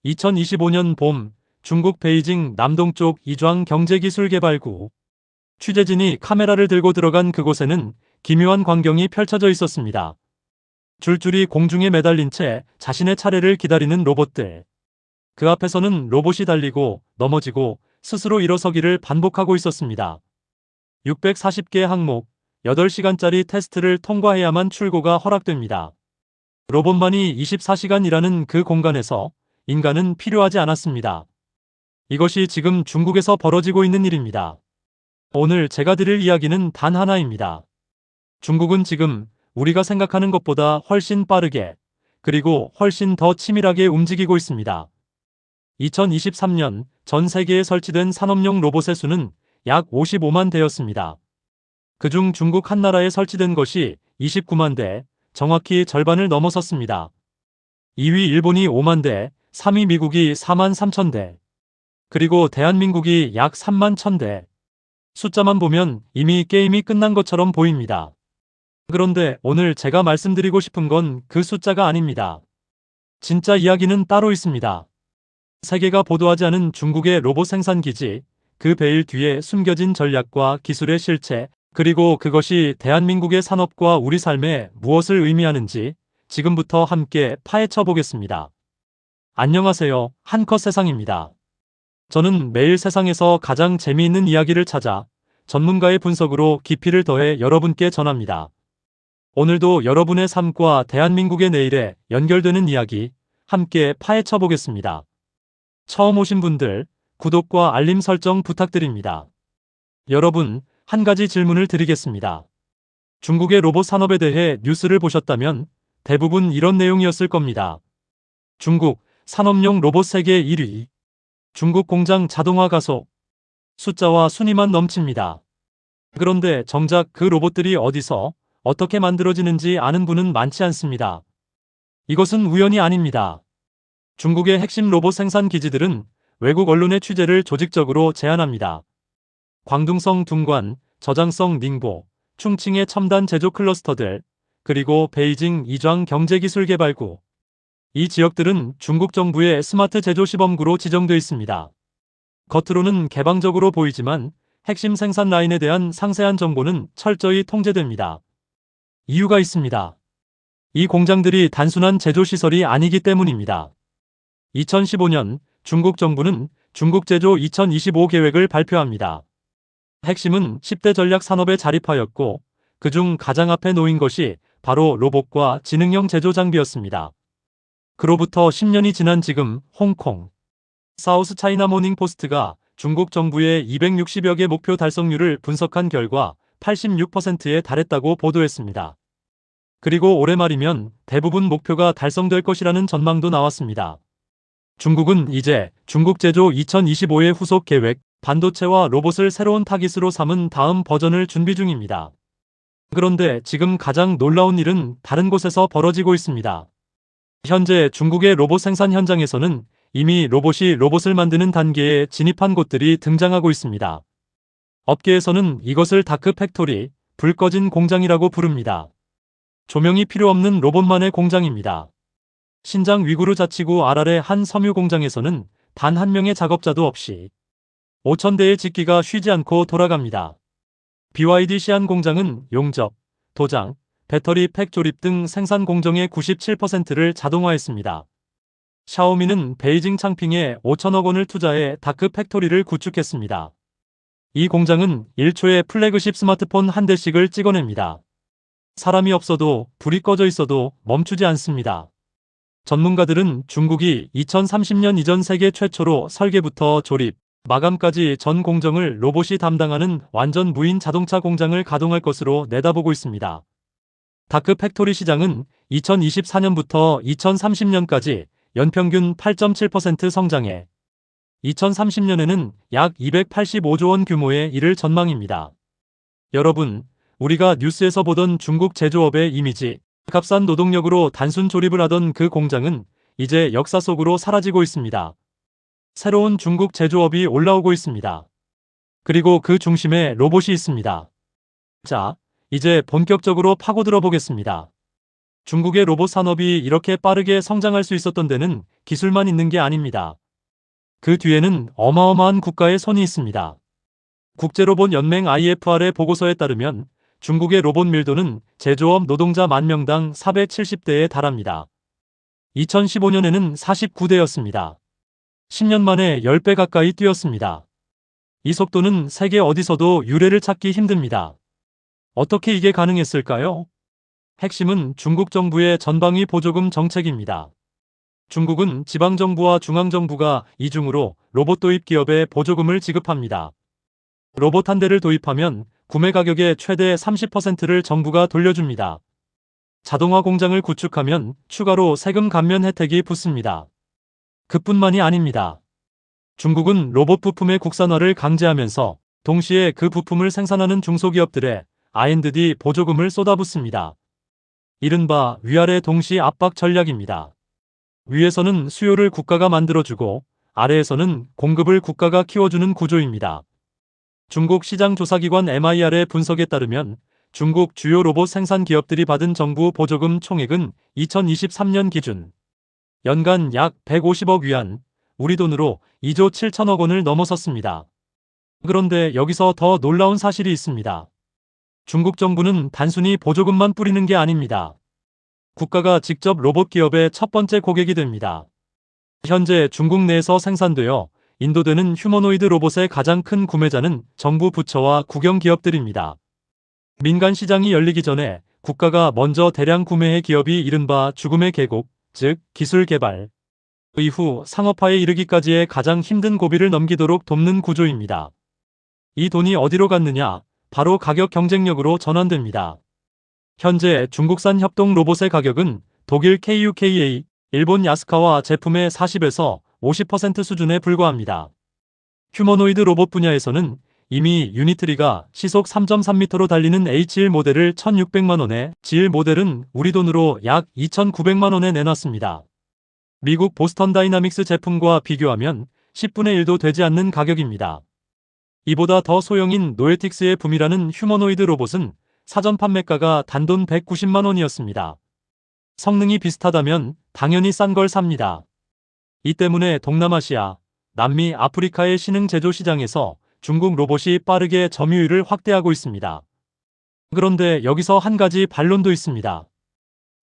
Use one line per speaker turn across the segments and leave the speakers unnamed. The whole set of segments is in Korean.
2025년 봄, 중국 베이징 남동쪽 이좌ang 경제기술개발구. 취재진이 카메라를 들고 들어간 그곳에는 기묘한 광경이 펼쳐져 있었습니다. 줄줄이 공중에 매달린 채 자신의 차례를 기다리는 로봇들. 그 앞에서는 로봇이 달리고 넘어지고 스스로 일어서기를 반복하고 있었습니다. 640개 항목, 8시간짜리 테스트를 통과해야만 출고가 허락됩니다. 로봇만이 24시간 일하는 그 공간에서 인간은 필요하지 않았습니다. 이것이 지금 중국에서 벌어지고 있는 일입니다. 오늘 제가 드릴 이야기는 단 하나입니다. 중국은 지금 우리가 생각하는 것보다 훨씬 빠르게, 그리고 훨씬 더 치밀하게 움직이고 있습니다. 2023년 전 세계에 설치된 산업용 로봇의 수는 약 55만 대였습니다. 그중 중국 한나라에 설치된 것이 29만 대, 정확히 절반을 넘어섰습니다. 2위 일본이 5만 대, 3위 미국이 4만 3천 대, 그리고 대한민국이 약 3만 1,000대. 숫자만 보면 이미 게임이 끝난 것처럼 보입니다. 그런데 오늘 제가 말씀드리고 싶은 건 그 숫자가 아닙니다. 진짜 이야기는 따로 있습니다. 세계가 보도하지 않은 중국의 로봇 생산 기지, 그 베일 뒤에 숨겨진 전략과 기술의 실체, 그리고 그것이 대한민국의 산업과 우리 삶에 무엇을 의미하는지 지금부터 함께 파헤쳐 보겠습니다. 안녕하세요. 한컷 세상입니다. 저는 매일 세상에서 가장 재미있는 이야기를 찾아 전문가의 분석으로 깊이를 더해 여러분께 전합니다. 오늘도 여러분의 삶과 대한민국의 내일에 연결되는 이야기 함께 파헤쳐 보겠습니다. 처음 오신 분들 구독과 알림 설정 부탁드립니다. 여러분, 한 가지 질문을 드리겠습니다. 중국의 로봇 산업에 대해 뉴스를 보셨다면 대부분 이런 내용이었을 겁니다. 중국 산업용 로봇 세계 1위. 중국 공장 자동화 가속. 숫자와 순위만 넘칩니다. 그런데 정작 그 로봇들이 어디서 어떻게 만들어지는지 아는 분은 많지 않습니다. 이것은 우연이 아닙니다. 중국의 핵심 로봇 생산 기지들은 외국 언론의 취재를 조직적으로 제안합니다. 광둥성 둥관, 저장성 닝보, 충칭의 첨단 제조 클러스터들, 그리고 베이징 이좌ang 경제기술개발구. 이 지역들은 중국 정부의 스마트 제조 시범구로 지정되어 있습니다. 겉으로는 개방적으로 보이지만 핵심 생산 라인에 대한 상세한 정보는 철저히 통제됩니다. 이유가 있습니다. 이 공장들이 단순한 제조시설이 아니기 때문입니다. 2015년 중국 정부는 중국 제조 2025 계획을 발표합니다. 핵심은 10대 전략 산업에 자립하였고 그중 가장 앞에 놓인 것이 바로 로봇과 지능형 제조 장비였습니다. 그로부터 10년이 지난 지금 홍콩 사우스 차이나 모닝 포스트가 중국 정부의 260여 개 목표 달성률을 분석한 결과 86%에 달했다고 보도했습니다. 그리고 올해 말이면 대부분 목표가 달성될 것이라는 전망도 나왔습니다. 중국은 이제 중국 제조 2025의 후속 계획, 반도체와 로봇을 새로운 타깃으로 삼은 다음 버전을 준비 중입니다. 그런데 지금 가장 놀라운 일은 다른 곳에서 벌어지고 있습니다. 현재 중국의 로봇 생산 현장에서는 이미 로봇이 로봇을 만드는 단계에 진입한 곳들이 등장하고 있습니다. 업계에서는 이것을 다크 팩토리, 불 꺼진 공장이라고 부릅니다. 조명이 필요 없는 로봇만의 공장입니다. 신장 위구르 자치구 아랄의 한 섬유 공장에서는 단 한 명의 작업자도 없이 5,000대의 직기가 쉬지 않고 돌아갑니다. BYD 시안 공장은 용접, 도장, 배터리 팩 조립 등 생산 공정의 97%를 자동화했습니다. 샤오미는 베이징 창핑에 5천억 원을 투자해 다크 팩토리를 구축했습니다. 이 공장은 1초에 플래그십 스마트폰 한 대씩을 찍어냅니다. 사람이 없어도 불이 꺼져 있어도 멈추지 않습니다. 전문가들은 중국이 2030년 이전 세계 최초로 설계부터 조립, 마감까지 전 공정을 로봇이 담당하는 완전 무인 자동차 공장을 가동할 것으로 내다보고 있습니다. 다크 팩토리 시장은 2024년부터 2030년까지 연평균 8.7% 성장해 2030년에는 약 285조 원 규모에 이를 전망입니다. 여러분, 우리가 뉴스에서 보던 중국 제조업의 이미지, 값싼 노동력으로 단순 조립을 하던 그 공장은 이제 역사 속으로 사라지고 있습니다. 새로운 중국 제조업이 올라오고 있습니다. 그리고 그 중심에 로봇이 있습니다. 자, 이제 본격적으로 파고들어 보겠습니다. 중국의 로봇 산업이 이렇게 빠르게 성장할 수 있었던 데는 기술만 있는 게 아닙니다. 그 뒤에는 어마어마한 국가의 손이 있습니다. 국제로봇연맹 IFR의 보고서에 따르면 중국의 로봇 밀도는 제조업 노동자 만 명당 470대에 달합니다. 2015년에는 49대였습니다. 10년 만에 10배 가까이 뛰었습니다. 이 속도는 세계 어디서도 유례를 찾기 힘듭니다. 어떻게 이게 가능했을까요? 핵심은 중국 정부의 전방위 보조금 정책입니다. 중국은 지방정부와 중앙정부가 이중으로 로봇 도입 기업에 보조금을 지급합니다. 로봇 한 대를 도입하면 구매 가격의 최대 30%를 정부가 돌려줍니다. 자동화 공장을 구축하면 추가로 세금 감면 혜택이 붙습니다. 그뿐만이 아닙니다. 중국은 로봇 부품의 국산화를 강제하면서 동시에 그 부품을 생산하는 중소기업들의 R&D 보조금을 쏟아붓습니다. 이른바 위아래 동시 압박 전략입니다. 위에서는 수요를 국가가 만들어주고 아래에서는 공급을 국가가 키워주는 구조입니다. 중국 시장조사기관 MIR의 분석에 따르면 중국 주요 로봇 생산 기업들이 받은 정부 보조금 총액은 2023년 기준 연간 약 150억 위안, 우리 돈으로 2조 7천억 원을 넘어섰습니다. 그런데 여기서 더 놀라운 사실이 있습니다. 중국 정부는 단순히 보조금만 뿌리는 게 아닙니다. 국가가 직접 로봇 기업의 첫 번째 고객이 됩니다. 현재 중국 내에서 생산되어 인도되는 휴머노이드 로봇의 가장 큰 구매자는 정부 부처와 국영 기업들입니다. 민간 시장이 열리기 전에 국가가 먼저 대량 구매해 기업이 이른바 죽음의 계곡, 즉 기술 개발, 이후 상업화에 이르기까지의 가장 힘든 고비를 넘기도록 돕는 구조입니다. 이 돈이 어디로 갔느냐? 바로 가격 경쟁력으로 전환됩니다. 현재 중국산 협동 로봇의 가격은 독일 KUKA, 일본 야스카와 제품의 40에서 50% 수준에 불과합니다. 휴머노이드 로봇 분야에서는 이미 유니트리가 시속 3.3m로 달리는 H1 모델을 1,600만 원에, G1 모델은 우리 돈으로 약 2,900만 원에 내놨습니다. 미국 보스턴 다이나믹스 제품과 비교하면 10분의 1도 되지 않는 가격입니다. 이보다 더 소형인 노에틱스의 붐이라는 휴머노이드 로봇은 사전 판매가가 단돈 190만 원이었습니다. 성능이 비슷하다면 당연히 싼 걸 삽니다. 이 때문에 동남아시아, 남미, 아프리카의 신흥 제조 시장에서 중국 로봇이 빠르게 점유율을 확대하고 있습니다. 그런데 여기서 한 가지 반론도 있습니다.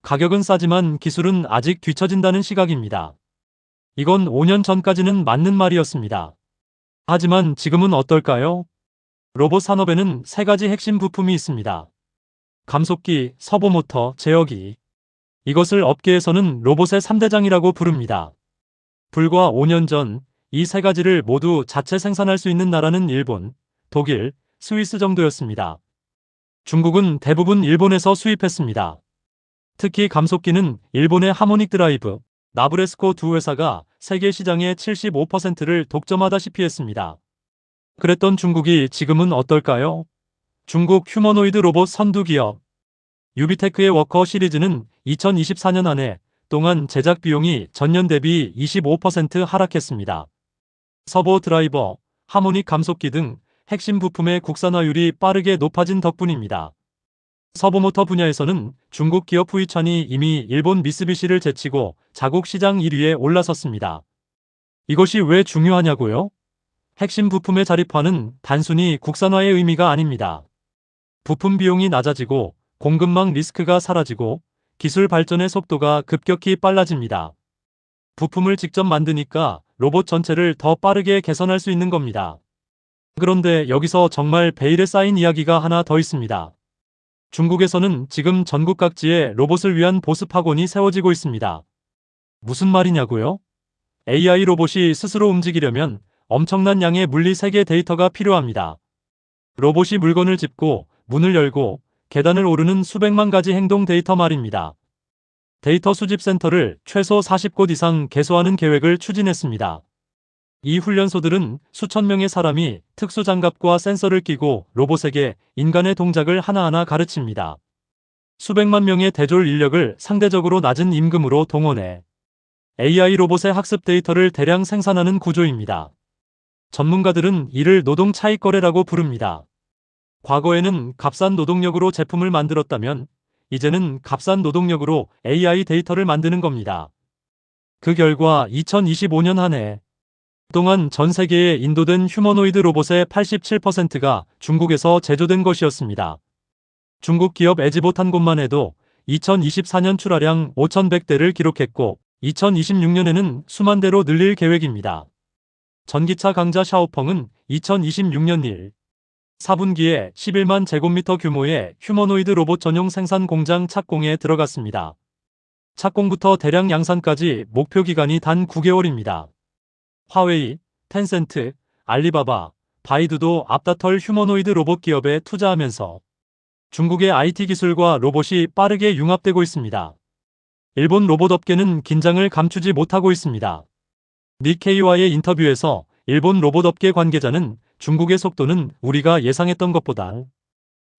가격은 싸지만 기술은 아직 뒤처진다는 시각입니다. 이건 5년 전까지는 맞는 말이었습니다. 하지만 지금은 어떨까요? 로봇 산업에는 세 가지 핵심 부품이 있습니다. 감속기, 서보모터, 제어기. 이것을 업계에서는 로봇의 3대장이라고 부릅니다. 불과 5년 전 이 세 가지를 모두 자체 생산할 수 있는 나라는 일본, 독일, 스위스 정도였습니다. 중국은 대부분 일본에서 수입했습니다. 특히 감속기는 일본의 하모닉 드라이브, 나브레스코 두 회사가 세계 시장의 75%를 독점하다시피 했습니다. 그랬던 중국이 지금은 어떨까요? 중국 휴머노이드 로봇 선두 기업 유비테크의 워커 시리즈는 2024년 한 해 동안 제작 비용이 전년 대비 25% 하락했습니다. 서보 드라이버, 하모닉 감속기 등 핵심 부품의 국산화율이 빠르게 높아진 덕분입니다. 서보모터 분야에서는 중국 기업 후이찬이 이미 일본 미쓰비시를 제치고 자국 시장 1위에 올라섰습니다. 이것이 왜 중요하냐고요? 핵심 부품의 자립화는 단순히 국산화의 의미가 아닙니다. 부품 비용이 낮아지고 공급망 리스크가 사라지고 기술 발전의 속도가 급격히 빨라집니다. 부품을 직접 만드니까 로봇 전체를 더 빠르게 개선할 수 있는 겁니다. 그런데 여기서 정말 베일에 쌓인 이야기가 하나 더 있습니다. 중국에서는 지금 전국 각지에 로봇을 위한 보습 학원이 세워지고 있습니다. 무슨 말이냐고요? AI 로봇이 스스로 움직이려면 엄청난 양의 물리 세계 데이터가 필요합니다. 로봇이 물건을 짚고 문을 열고 계단을 오르는 수백만 가지 행동 데이터 말입니다. 데이터 수집 센터를 최소 40곳 이상 개소하는 계획을 추진했습니다. 이 훈련소들은 수천 명의 사람이 특수 장갑과 센서를 끼고 로봇에게 인간의 동작을 하나하나 가르칩니다. 수백만 명의 대졸 인력을 상대적으로 낮은 임금으로 동원해 AI 로봇의 학습 데이터를 대량 생산하는 구조입니다. 전문가들은 이를 노동 차익 거래라고 부릅니다. 과거에는 값싼 노동력으로 제품을 만들었다면 이제는 값싼 노동력으로 AI 데이터를 만드는 겁니다. 그 결과 2025년 한 해 동안 전 세계에 인도된 휴머노이드 로봇의 87%가 중국에서 제조된 것이었습니다. 중국 기업 에지봇 한 곳만 해도 2024년 출하량 5,100대를 기록했고 2026년에는 수만 대로 늘릴 계획입니다. 전기차 강자 샤오펑은 2026년 1, 4분기에 11만 제곱미터 규모의 휴머노이드 로봇 전용 생산 공장 착공에 들어갔습니다. 착공부터 대량 양산까지 목표 기간이 단 9개월입니다. 화웨이, 텐센트, 알리바바, 바이두도 앞다퉈 휴머노이드 로봇 기업에 투자하면서 중국의 IT 기술과 로봇이 빠르게 융합되고 있습니다. 일본 로봇 업계는 긴장을 감추지 못하고 있습니다. 니케이와의 인터뷰에서 일본 로봇 업계 관계자는 중국의 속도는 우리가 예상했던 것보다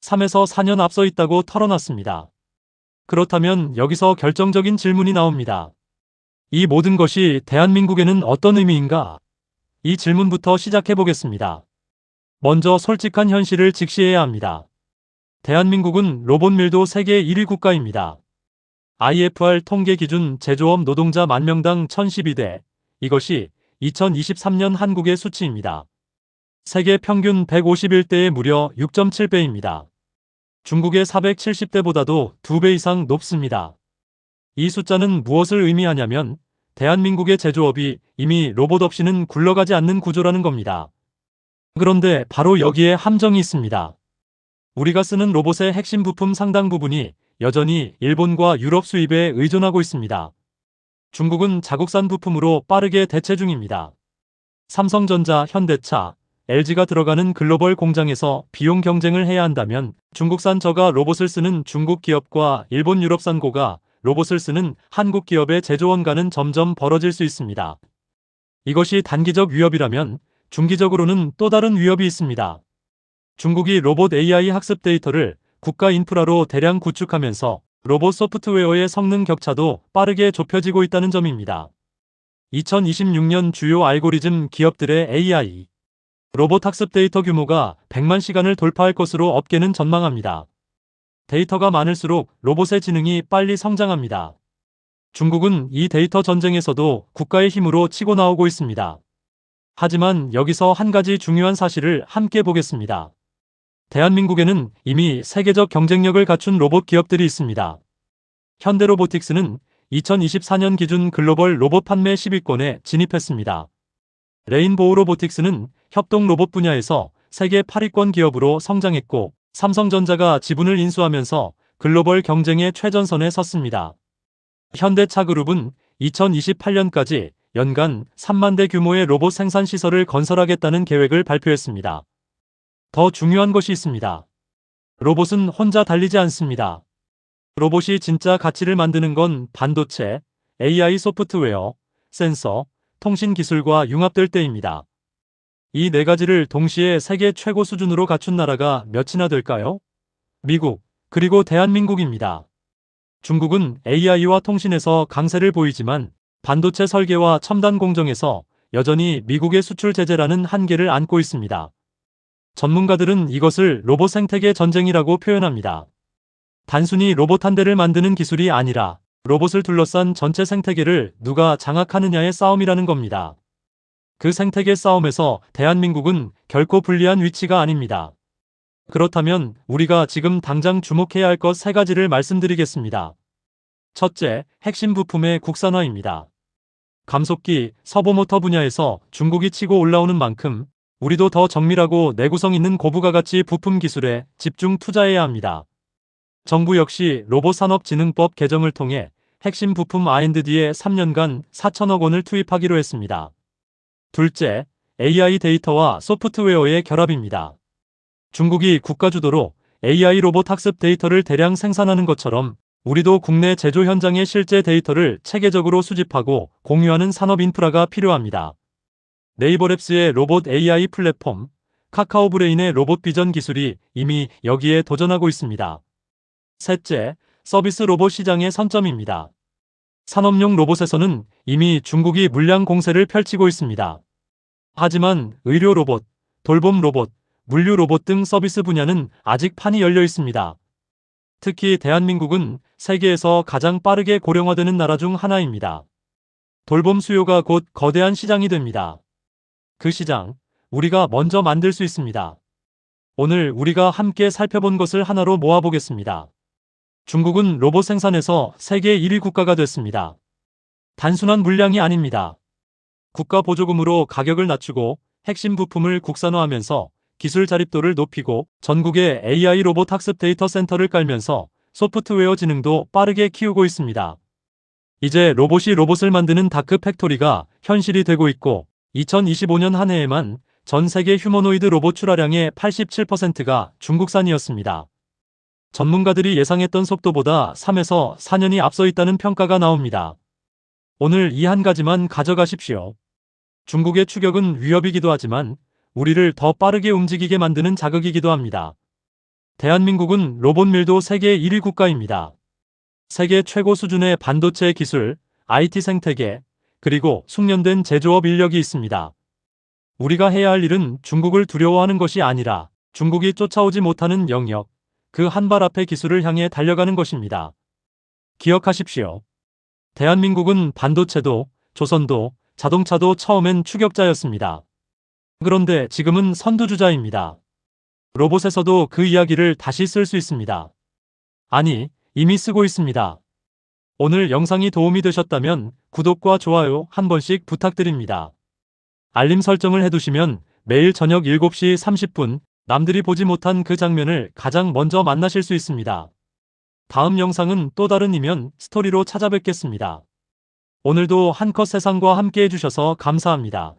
3에서 4년 앞서 있다고 털어놨습니다. 그렇다면 여기서 결정적인 질문이 나옵니다. 이 모든 것이 대한민국에는 어떤 의미인가? 이 질문부터 시작해 보겠습니다. 먼저 솔직한 현실을 직시해야 합니다. 대한민국은 로봇 밀도 세계 1위 국가입니다. IFR 통계 기준 제조업 노동자 만명당 1012대, 이것이 2023년 한국의 수치입니다. 세계 평균 151대에 무려 6.7배입니다. 중국의 470대보다도 2배 이상 높습니다. 이 숫자는 무엇을 의미하냐면 대한민국의 제조업이 이미 로봇 없이는 굴러가지 않는 구조라는 겁니다. 그런데 바로 여기에 함정이 있습니다. 우리가 쓰는 로봇의 핵심 부품 상당 부분이 여전히 일본과 유럽 수입에 의존하고 있습니다. 중국은 자국산 부품으로 빠르게 대체 중입니다. 삼성전자, 현대차, LG가 들어가는 글로벌 공장에서 비용 경쟁을 해야 한다면 중국산 저가 로봇을 쓰는 중국 기업과 일본 유럽산 고가 로봇을 쓰는 한국 기업의 제조원간은 점점 벌어질 수 있습니다. 이것이 단기적 위협이라면 중기적으로는 또 다른 위협이 있습니다. 중국이 로봇 AI 학습 데이터를 국가 인프라로 대량 구축하면서 로봇 소프트웨어의 성능 격차도 빠르게 좁혀지고 있다는 점입니다. 2026년 주요 알고리즘 기업들의 AI 로봇 학습 데이터 규모가 100만 시간을 돌파할 것으로 업계는 전망합니다. 데이터가 많을수록 로봇의 지능이 빨리 성장합니다. 중국은 이 데이터 전쟁에서도 국가의 힘으로 치고 나오고 있습니다. 하지만 여기서 한 가지 중요한 사실을 함께 보겠습니다. 대한민국에는 이미 세계적 경쟁력을 갖춘 로봇 기업들이 있습니다. 현대로보틱스는 2024년 기준 글로벌 로봇 판매 10위권에 진입했습니다. 레인보우 로보틱스는 협동 로봇 분야에서 세계 8위권 기업으로 성장했고 삼성전자가 지분을 인수하면서 글로벌 경쟁의 최전선에 섰습니다. 현대차그룹은 2028년까지 연간 3만 대 규모의 로봇 생산 시설을 건설하겠다는 계획을 발표했습니다. 더 중요한 것이 있습니다. 로봇은 혼자 달리지 않습니다. 로봇이 진짜 가치를 만드는 건 반도체, AI 소프트웨어, 센서, 통신 기술과 융합될 때입니다. 이 네 가지를 동시에 세계 최고 수준으로 갖춘 나라가 몇이나 될까요? 미국, 그리고 대한민국입니다. 중국은 AI와 통신에서 강세를 보이지만 반도체 설계와 첨단 공정에서 여전히 미국의 수출 제재라는 한계를 안고 있습니다. 전문가들은 이것을 로봇 생태계 전쟁이라고 표현합니다. 단순히 로봇 한 대를 만드는 기술이 아니라 로봇을 둘러싼 전체 생태계를 누가 장악하느냐의 싸움이라는 겁니다. 그 생태계 싸움에서 대한민국은 결코 불리한 위치가 아닙니다. 그렇다면 우리가 지금 당장 주목해야 할 것 3가지를 말씀드리겠습니다. 첫째, 핵심 부품의 국산화입니다. 감속기, 서브모터 분야에서 중국이 치고 올라오는 만큼 우리도 더 정밀하고 내구성 있는 고부가가치 부품 기술에 집중 투자해야 합니다. 정부 역시 로봇산업진흥법 개정을 통해 핵심 부품 R&D에 3년간 4천억 원을 투입하기로 했습니다. 둘째, AI 데이터와 소프트웨어의 결합입니다. 중국이 국가주도로 AI 로봇 학습 데이터를 대량 생산하는 것처럼 우리도 국내 제조 현장의 실제 데이터를 체계적으로 수집하고 공유하는 산업 인프라가 필요합니다. 네이버랩스의 로봇 AI 플랫폼, 카카오브레인의 로봇 비전 기술이 이미 여기에 도전하고 있습니다. 셋째, 서비스 로봇 시장의 선점입니다. 산업용 로봇에서는 이미 중국이 물량 공세를 펼치고 있습니다. 하지만 의료 로봇, 돌봄 로봇, 물류 로봇 등 서비스 분야는 아직 판이 열려 있습니다. 특히 대한민국은 세계에서 가장 빠르게 고령화되는 나라 중 하나입니다. 돌봄 수요가 곧 거대한 시장이 됩니다. 그 시장, 우리가 먼저 만들 수 있습니다. 오늘 우리가 함께 살펴본 것을 하나로 모아보겠습니다. 중국은 로봇 생산에서 세계 1위 국가가 됐습니다. 단순한 물량이 아닙니다. 국가 보조금으로 가격을 낮추고 핵심 부품을 국산화하면서 기술 자립도를 높이고 전국에 AI 로봇 학습 데이터 센터를 깔면서 소프트웨어 지능도 빠르게 키우고 있습니다. 이제 로봇이 로봇을 만드는 다크 팩토리가 현실이 되고 있고 2025년 한 해에만 전 세계 휴머노이드 로봇 출하량의 87%가 중국산이었습니다. 전문가들이 예상했던 속도보다 3에서 4년이 앞서 있다는 평가가 나옵니다. 오늘 이 한 가지만 가져가십시오. 중국의 추격은 위협이기도 하지만 우리를 더 빠르게 움직이게 만드는 자극이기도 합니다. 대한민국은 로봇 밀도 세계 1위 국가입니다. 세계 최고 수준의 반도체 기술, IT 생태계, 그리고 숙련된 제조업 인력이 있습니다. 우리가 해야 할 일은 중국을 두려워하는 것이 아니라 중국이 쫓아오지 못하는 영역, 그 한 발 앞의 기술을 향해 달려가는 것입니다. 기억하십시오. 대한민국은 반도체도, 조선도, 자동차도 처음엔 추격자였습니다. 그런데 지금은 선두주자입니다. 로봇에서도 그 이야기를 다시 쓸 수 있습니다. 아니, 이미 쓰고 있습니다. 오늘 영상이 도움이 되셨다면 구독과 좋아요 한 번씩 부탁드립니다. 알림 설정을 해두시면 매일 저녁 7시 30분 남들이 보지 못한 그 장면을 가장 먼저 만나실 수 있습니다. 다음 영상은 또 다른 이면 스토리로 찾아뵙겠습니다. 오늘도 한컷 세상과 함께 해주셔서 감사합니다.